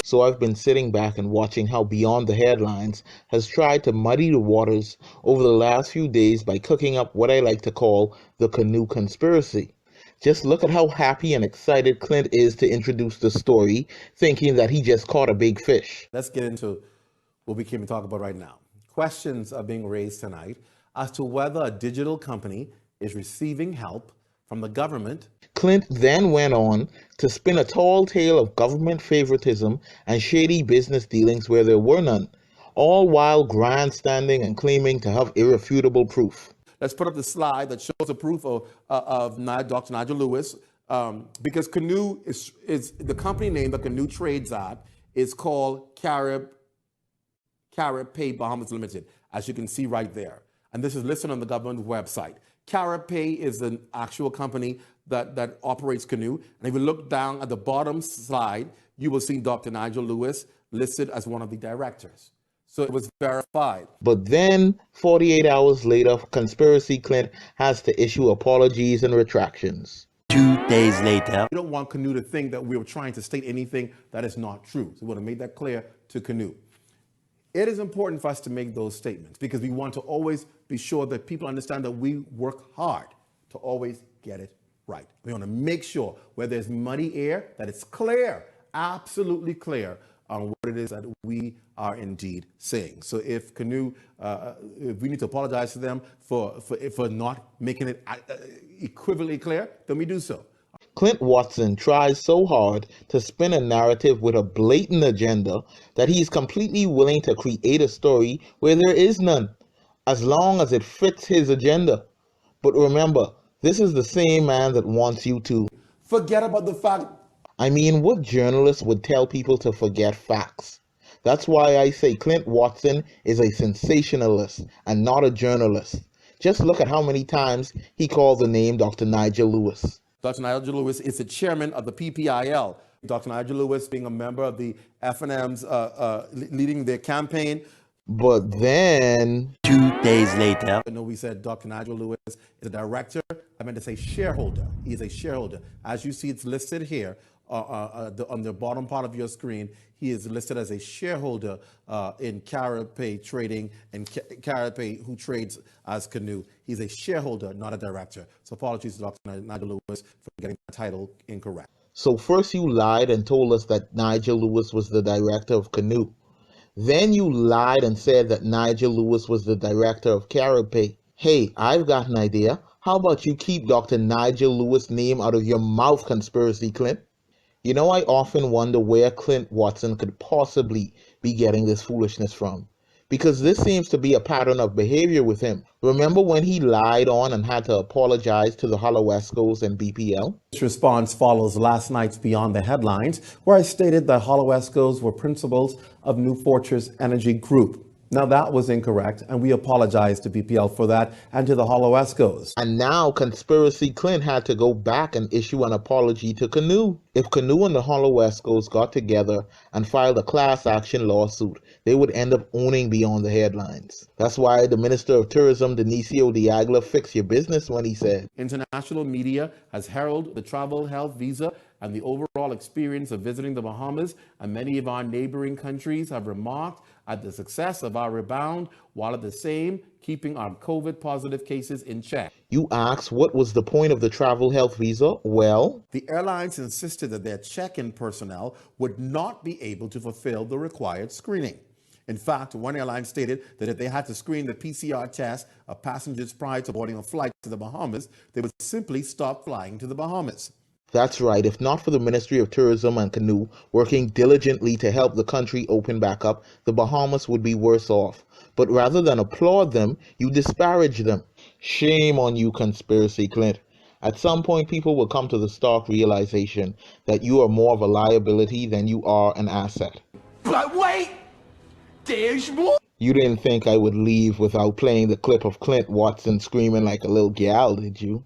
So I've been sitting back and watching how Beyond the Headlines has tried to muddy the waters over the last few days by cooking up what I like to call the canoe conspiracy. Just look at how happy and excited Clint is to introduce the story, thinking that he just caught a big fish. Let's get into what we came to talk about right now. Questions are being raised tonight as to whether a digital company is receiving help from the government. Clint then went on to spin a tall tale of government favoritism and shady business dealings where there were none, all while grandstanding and claiming to have irrefutable proof. Let's put up the slide that shows the proof of Dr. Nigel Lewis, because Canoe is the company name that Canoe trades at is called Carib Pay Bahamas Limited, as you can see right there. And this is listed on the government website. Carib Pay is an actual company that operates Canoe. And if you look down at the bottom slide, you will see Dr. Nigel Lewis listed as one of the directors. So it was verified. But then, 48 hours later, Conspiracy Clint has to issue apologies and retractions. 2 days later. We don't want Canoe to think that we were trying to state anything that is not true. So we want to make that clear to Canoe. It is important for us to make those statements because we want to always be sure that people understand that we work hard to always get it right. We want to make sure where there's muddy air that it's clear, absolutely clear on what it is that we are indeed saying. So if Canoe, if we need to apologize to them for not making it equivalently clear, then we do so. Clint Watson tries so hard to spin a narrative with a blatant agenda that he's completely willing to create a story where there is none, as long as it fits his agenda. But remember, this is the same man that wants you to forget about the fact. I mean, what journalist would tell people to forget facts? That's why I say Clint Watson is a sensationalist and not a journalist. Just look at how many times he called the name Dr. Nigel Lewis. Dr. Nigel Lewis is the chairman of the PPIL. Dr. Nigel Lewis being a member of the FNM's leading their campaign. But then 2 days later. I know we said Dr. Nigel Lewis is a director. I meant to say shareholder. He is a shareholder. As you see, it's listed here on the bottom part of your screen. He is listed as a shareholder in Carib Pay Trading and Carib Pay, who trades as Canoe. He's a shareholder, not a director. So apologies to Dr. Nigel Lewis for getting that title incorrect. So first you lied and told us that Nigel Lewis was the director of Canoe. Then you lied and said that Nigel Lewis was the director of Carib Pay. Hey, I've got an idea. How about you keep Dr. Nigel Lewis' name out of your mouth, Conspiracy Clint? You know, I often wonder where Clint Watson could possibly be getting this foolishness from, because this seems to be a pattern of behavior with him. Remember when he lied on and had to apologize to the Holowescos and BPL? This response follows last night's Beyond the Headlines, where I stated that Holowescos were principals of New Fortress Energy Group. Now that was incorrect, and we apologize to BPL for that and to the Holowescos. And now Conspiracy Clint had to go back and issue an apology to Canoe. If Canoe and the Holowescos got together and filed a class action lawsuit, they would end up owning Beyond the Headlines. That's why the Minister of Tourism, Denicio Diagla, fix your business when he said, international media has heralded the travel health visa and the overall experience of visiting the Bahamas, and many of our neighboring countries have remarked at the success of our rebound, while at the same keeping our COVID positive cases in check. You asked what was the point of the travel health visa? Well, the airlines insisted that their check-in personnel would not be able to fulfill the required screening. In fact, one airline stated that if they had to screen the PCR test of passengers prior to boarding a flight to the Bahamas, they would simply stop flying to the Bahamas. That's right. If not for the Ministry of Tourism and Canoe working diligently to help the country open back up, the Bahamas would be worse off. But rather than applaud them, you disparage them. Shame on you, Conspiracy Clint. At some point, people will come to the stark realization that you are more of a liability than you are an asset. But wait! There's more! You didn't think I would leave without playing the clip of Clint Watson screaming like a little gal, did you?